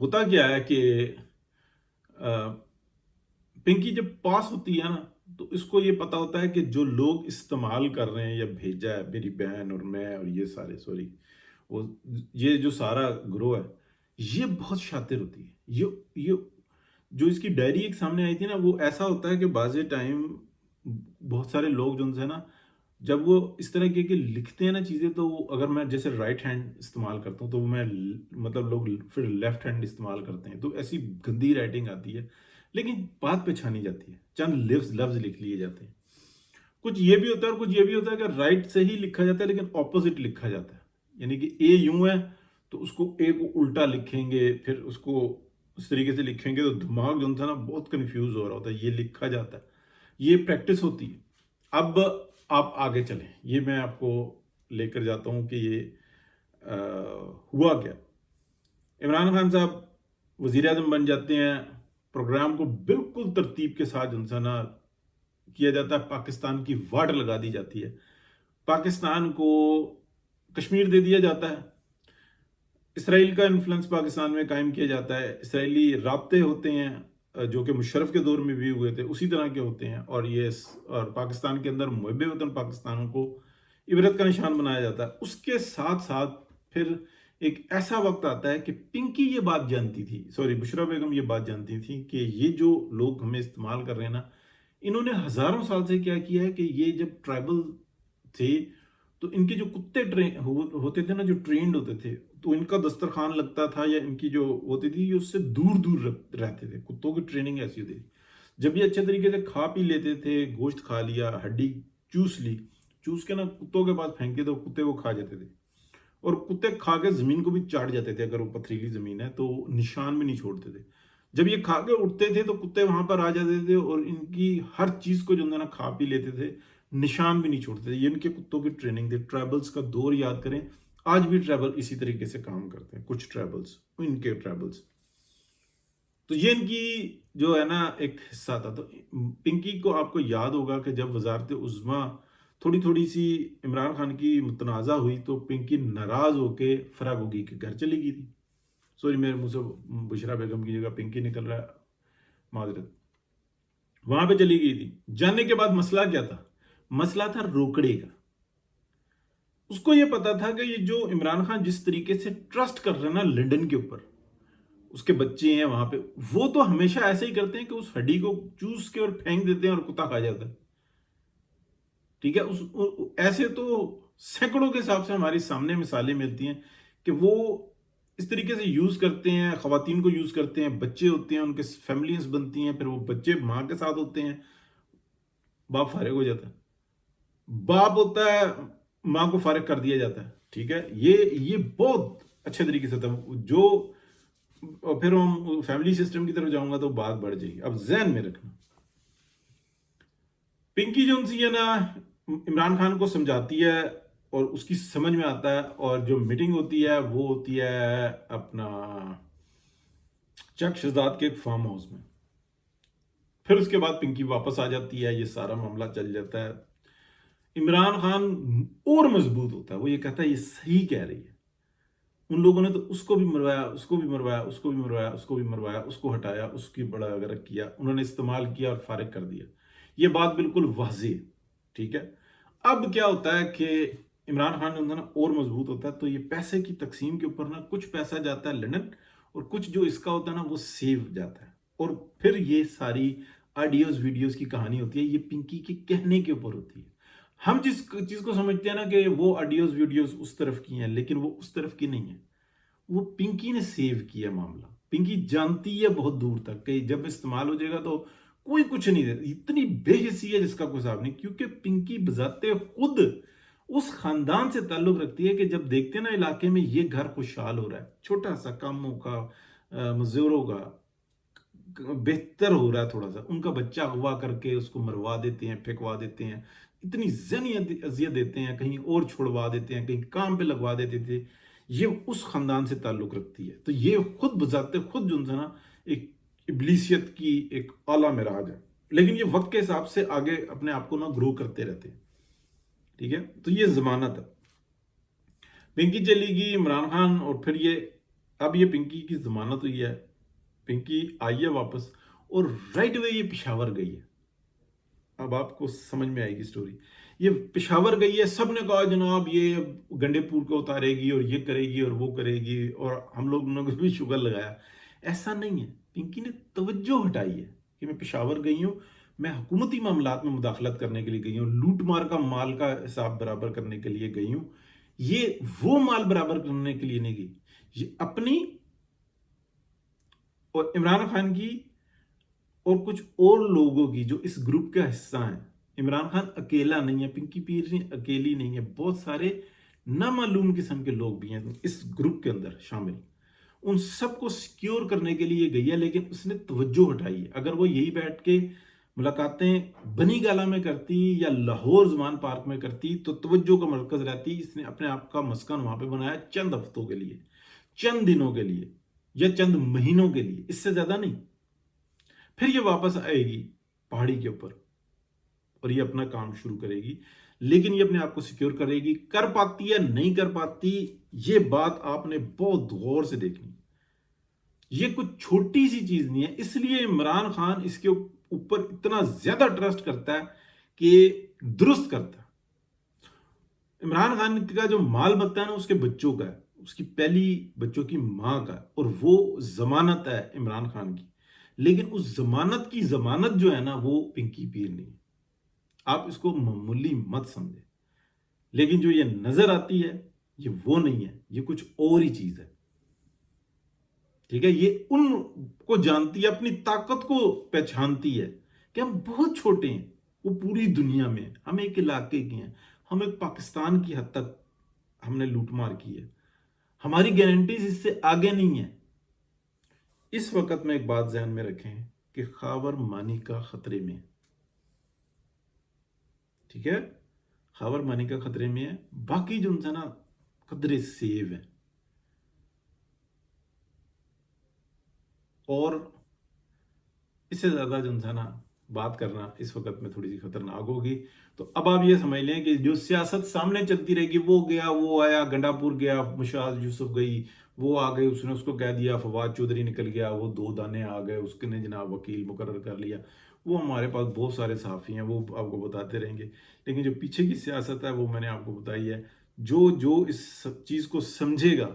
ہوتا کیا ہے کہ پنکی جب پاس ہوتی ہے نا تو اس کو یہ پتا ہوتا ہے کہ جو لوگ استعمال کر رہے ہیں یا بھیجا ہے، میری بہن اور میں اور یہ سارے سوری وہ یہ جو سارا گروہ ہے، یہ بہت شاطر ہوتی ہے. یہ جو اس کی ڈائری ایک سامنے آئی تھی نا، وہ ایسا ہوتا ہے کہ بعض ٹائم بہت سارے لوگ جو ان سے نا جب وہ اس طرح کے لکھتے ہیں نا چیزیں، تو اگر میں جیسے رائٹ ہینڈ استعمال کرتا ہوں تو میں مطلب لوگ پھر لیفٹ ہینڈ استعمال کرتے ہیں، تو ایسی گندی رائٹنگ آتی ہے، لیکن بات پہچانی جاتی ہے، چند لفظ لکھ لیے جاتے ہیں. کچھ یہ بھی ہوتا ہے اور کچھ یہ بھی ہوتا ہے کہ رائٹ سے ہی لکھا جاتا ہے لیکن اپوزٹ لکھا جاتا ہے. یعنی کہ اے یوں ہے تو اس کو اے کو الٹا لکھیں گے، پھر اس کو اس طریقے سے لکھیں گے تو دماغ جو تھا نا بہت کنفیوز ہو رہا ہوتا ہے. یہ لکھا جاتا ہے، یہ پریکٹس ہوتی ہے. اب آپ آگے چلیں، یہ میں آپ کو لے کر جاتا ہوں کہ یہ ہوا کیا. عمران خان صاحب وزیر اعظم بن جاتے ہیں، پروگرام کو بالکل ترتیب کے ساتھ انسانا کیا جاتا ہے، پاکستان کی واٹ لگا دی جاتی ہے، پاکستان کو کشمیر دے دیا جاتا ہے، اسرائیل کا انفلوئنس پاکستان میں قائم کیا جاتا ہے، اسرائیلی رابطے ہوتے ہیں جو کہ مشرف کے دور میں بھی ہوئے تھے اسی طرح کے ہوتے ہیں، اور اور پاکستان کے اندر محب وطن پاکستانوں کو عبرت کا نشان بنایا جاتا ہے. اس کے ساتھ ساتھ پھر ایک ایسا وقت آتا ہے کہ پنکی یہ بات جانتی تھی، سوری بشرا بیگم یہ بات جانتی تھی کہ یہ جو لوگ ہمیں استعمال کر رہے ہیں نا، انہوں نے ہزاروں سال سے کیا کیا ہے کہ یہ جب ٹرائبل تھے تو ان کے جو کتے ہوتے تھے نا، جو ٹرینڈ ہوتے تھے، تو ان کا دسترخوان لگتا تھا یا ان کی جو ہوتی تھی یہ اس سے دور دور رہتے تھے. کتوں کی ٹریننگ ایسی ہوتی تھی، جب یہ اچھے طریقے سے کھا پی لیتے تھے، گوشت کھا لیا، ہڈی چوس لی، چوس کے نا کتوں کے پاس پھینکتے تو کتے وہ کھا جاتے تھے، اور کتے کھا کے زمین کو بھی چاٹ جاتے تھے. اگر وہ پتھریلی زمین ہے تو نشان بھی نہیں چھوڑتے تھے. جب یہ کھا کے اٹھتے تھے تو کتے وہاں پر آ جاتے تھے اور ان کی ہر چیز کو جو نا کھا پی لیتے تھے، نشان بھی نہیں چھوڑتے تھے. یہ ان کے کتوں کی ٹریننگ تھی. ٹرائبلز کا دور یاد کریں، آج بھی ٹرائبل اسی طریقے سے کام کرتے ہیں، کچھ ٹرائبلز، ان کے ٹرائبلز. تو یہ ان کی جو ہے نا ایک حصہ تھا. تو پنکی کو آپ کو یاد ہوگا کہ جب وزارت عظمیٰ تھوڑی تھوڑی سی عمران خان کی متنازع ہوئی تو پنکی ناراض ہو کے فراگوگی کے گھر چلی گئی تھی. سوری میرے منہ سے بشرا بیگم کی جگہ پنکی نکل رہا ہے، معذرت. وہاں پہ چلی گئی تھی. جانے کے بعد مسئلہ کیا تھا؟ مسئلہ تھا روکڑے کا. اس کو یہ پتا تھا کہ یہ جو عمران خان جس طریقے سے ٹرسٹ کر رہے ہیں نا لنڈن کے اوپر، اس کے بچے ہیں وہاں پہ، وہ تو ہمیشہ ایسے ہی کرتے ہیں کہ اس ہڈی کو چوس کے اور پھینک دیتے ہیں اور کتا کھا جاتا ہے. ٹھیک ہے، ایسے تو سینکڑوں کے حساب سے ہماری سامنے مثالیں ملتی ہیں کہ وہ اس طریقے سے یوز کرتے ہیں، خواتین کو یوز کرتے ہیں، بچے ہوتے ہیں، ان کے فیملیز بنتی ہیں، پھر وہ بچے ماں کے ساتھ ہوتے ہیں، باپ فارغ ہو جاتا ہے، باپ ہوتا ہے، ماں کو فارغ کر دیا جاتا ہے. ٹھیک ہے، یہ بہت اچھے طریقے سے تھا. جو پھر ہم فیملی سسٹم کی طرف جاؤں گا تو بات بڑھ جائے گی. اب ذہن میں رکھنا، پنکی جو سی ہے نا عمران خان کو سمجھاتی ہے اور اس کی سمجھ میں آتا ہے، اور جو میٹنگ ہوتی ہے وہ ہوتی ہے اپنا چک شہزاد کے ایک فارم ہاؤس میں. پھر اس کے بعد پنکی واپس آ جاتی ہے، یہ سارا معاملہ چل جاتا ہے. عمران خان اور مضبوط ہوتا ہے، وہ یہ کہتا ہے یہ صحیح کہہ رہی ہے. ان لوگوں نے تو اس کو بھی مروایا، اس کو بھی مروایا، اس کو بھی مروایا، اس کو بھی مروایا، اس کو ہٹایا، اس کی بڑا اگر کیا، انہوں نے استعمال کیا اور فارغ کر دیا. یہ بات بالکل واضح ہے. ٹھیک ہے، اب کیا ہوتا ہے کہ عمران خان نا اور مضبوط ہوتا ہے، تو یہ پیسے کی تقسیم کے اوپر نا کچھ پیسہ جاتا ہے لندن اور کچھ جو اس کا ہوتا ہے نا وہ سیو جاتا ہے. اور پھر یہ ساری آڈیوز ویڈیوز کی کہانی ہوتی ہے، یہ پنکی کے کہنے کے اوپر ہوتی ہے. ہم جس چیز کو سمجھتے ہیں نا کہ وہ آڈیوز ویڈیوز اس طرف کی ہیں، لیکن وہ اس طرف کی نہیں ہے. وہ پنکی نے سیو کیا معاملہ. پنکی جانتی ہے بہت دور تک کہ جب استعمال ہو جائے گا تو کوئی کچھ نہیں دے. اتنی بے حسی ہے جس کا کوئی حساب نہیں، کیونکہ پنکی بذات خود اس خاندان سے تعلق رکھتی ہے کہ جب دیکھتے ہیں نا علاقے میں یہ گھر خوشحال ہو رہا ہے، چھوٹا سا کاموں کا، مزدوروں کا بہتر ہو رہا ہے، تھوڑا سا ان کا بچہ ہوا کر کے اس کو مروا دیتے ہیں، پھینکوا دیتے ہیں، اتنی ذہنی اذیت دیتے ہیں، کہیں اور چھوڑوا دیتے ہیں، کہیں کام پہ لگوا دیتے تھے. یہ اس خاندان سے تعلق رکھتی ہے. تو یہ خود بذات خود جو ہے نا ایک ابلیسیت کی ایک اعلیٰ معراج ہے. لیکن یہ وقت کے حساب سے آگے اپنے آپ کو نا گرو کرتے رہتے ہیں. ٹھیک ہے، تو یہ ضمانت ہے. پنکی چلی گئی، عمران خان اور پھر یہ اب یہ پنکی کی ضمانت ہوئی ہے، پنکی آئی ہے واپس اور رائٹ وے یہ پشاور گئی ہے۔ اب آپ کو سمجھ میں آئے گی سٹوری۔ یہ پشاور گئی ہے، سب نے کہا جناب یہ گنڈے پور کو اتارے گی اور یہ کرے گی اور وہ کرے گی، اور ہم لوگوں نے بھی شگر لگایا۔ ایسا نہیں ہے، پنکی نے توجہ ہٹائی ہے کہ میں پشاور گئی ہوں، میں حکومتی معاملات میں مداخلت کرنے کے لیے گئی ہوں، لوٹ مار کا مال کا حساب برابر کرنے کے لیے گئی ہوں، یہ وہ مال برابر کرنے کے لیے نہیں گئی، یہ اپنی اور عمران خان کی اور کچھ اور لوگوں کی جو اس گروپ کا حصہ ہیں۔ عمران خان اکیلا نہیں ہے، پنکی پیرنی اکیلی نہیں ہے، بہت سارے نامعلوم قسم کے لوگ بھی ہیں اس گروپ کے اندر شامل، ان سب کو سیکیور کرنے کے لیے گئی ہے، لیکن اس نے توجہ ہٹائی ہے۔ اگر وہ یہی بیٹھ کے ملاقاتیں بنی گالہ میں کرتی یا لاہور زمان پارک میں کرتی تو توجہ کا مرکز رہتی۔ اس نے اپنے آپ کا مسکن وہاں پہ بنایا چند ہفتوں کے لیے، چند دنوں کے لیے یا چند مہینوں کے لیے، اس سے زیادہ نہیں۔ پھر یہ واپس آئے گی پہاڑی کے اوپر اور یہ اپنا کام شروع کرے گی، لیکن یہ اپنے آپ کو سیکیور کرے گی۔ کر پاتی یا نہیں کر پاتی، یہ بات آپ نے بہت غور سے دیکھنی۔ یہ کچھ چھوٹی سی چیز نہیں ہے، اس لیے عمران خان اس کے اوپر اتنا زیادہ ٹرسٹ کرتا ہے کہ درست کرتا ہے۔ عمران خان کا جو مال بنتا ہے نا اس کے بچوں کا ہے، اس کی پہلی بچوں کی ماں کا، اور وہ ضمانت ہے عمران خان کی، لیکن اس ضمانت کی ضمانت جو ہے نا وہ پنکی پیر نہیں ہے۔ آپ اس کو معمولی مت سمجھیں، لیکن جو یہ نظر آتی ہے یہ وہ نہیں ہے، یہ کچھ اور ہی چیز ہے۔ ٹھیک ہے، یہ ان کو جانتی ہے، اپنی طاقت کو پہچانتی ہے کہ ہم بہت چھوٹے ہیں، وہ پوری دنیا میں، ہم ایک علاقے کے ہیں، ہم ایک پاکستان کی حد تک ہم نے لوٹ مار کی ہے، ہماری گارنٹیز اس سے آگے نہیں ہیں۔ اس وقت میں ایک بات ذہن میں رکھیں کہ خاور مانی کا خطرے میں ہے۔ ٹھیک ہے، خاور مانی کا خطرے میں ہے، باقی جو انسان قدرے سیو ہے، اور اس سے زیادہ جو انسان بات کرنا اس وقت میں تھوڑی سی خطرناک ہوگی۔ تو اب آپ یہ سمجھ لیں کہ جو سیاست سامنے چلتی رہے گی، وہ گیا، وہ آیا، گنڈا پور گیا، مشاز یوسف گئی، وہ آ گئی، اس نے اس کو کہہ دیا، فواد چودھری نکل گیا، وہ 2 دانے آ گئے، اس نے جناب وکیل مقرر کر لیا، وہ ہمارے پاس بہت سارے صحافی ہیں، وہ آپ کو بتاتے رہیں گے، لیکن جو پیچھے کی سیاست ہے وہ میں نے آپ کو بتائی ہے۔ جو اس چیز کو سمجھے گا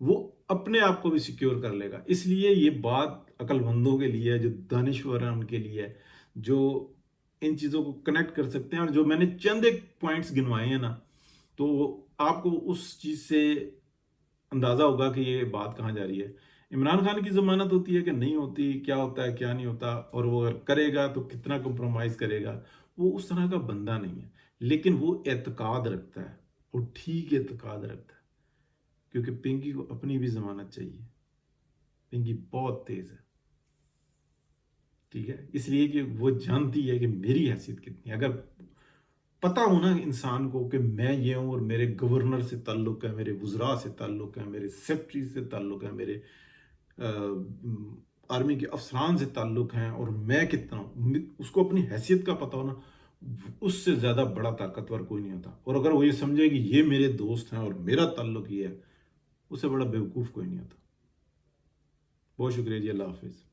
وہ اپنے آپ کو بھی سیکیور کر لے گا۔ اس لیے یہ بات عقل مندوں کے لیے ہے، جو دانشور ہیں ان کے لیے، جو ان چیزوں کو کنیکٹ کر سکتے ہیں، اور جو میں نے چند ایک پوائنٹس گنوائے ہیں نا، تو آپ کو اس چیز سے اندازہ ہوگا کہ یہ بات کہاں جا رہی ہے۔ عمران خان کی ضمانت ہوتی ہے کہ نہیں ہوتی، کیا ہوتا ہے کیا نہیں ہوتا، اور وہ اگر کرے گا تو کتنا کمپرومائز کرے گا، وہ اس طرح کا بندہ نہیں ہے، لیکن وہ اعتقاد رکھتا ہے، اور ٹھیک اعتقاد رکھتا ہے، کیونکہ پنکی کو اپنی بھی ضمانت چاہیے۔ پنکی بہت تیز ہے، ٹھیک ہے، اس لیے کہ وہ جانتی ہے کہ میری حیثیت کتنی ہے۔ اگر پتہ ہونا انسان کو کہ میں یہ ہوں، اور میرے گورنر سے تعلق ہے، میرے وزراء سے تعلق ہے، میرے سیکرٹری سے تعلق ہے، میرے آرمی کے افسران سے تعلق ہیں، اور میں کتنا ہوں، اس کو اپنی حیثیت کا پتہ ہونا، اس سے زیادہ بڑا طاقتور کوئی نہیں ہوتا۔ اور اگر وہ یہ سمجھے کہ یہ میرے دوست ہیں اور میرا تعلق یہ ہے، اس سے بڑا بیوقوف کوئی نہیں ہوتا۔ بہت شکریہ جی، اللہ حافظ۔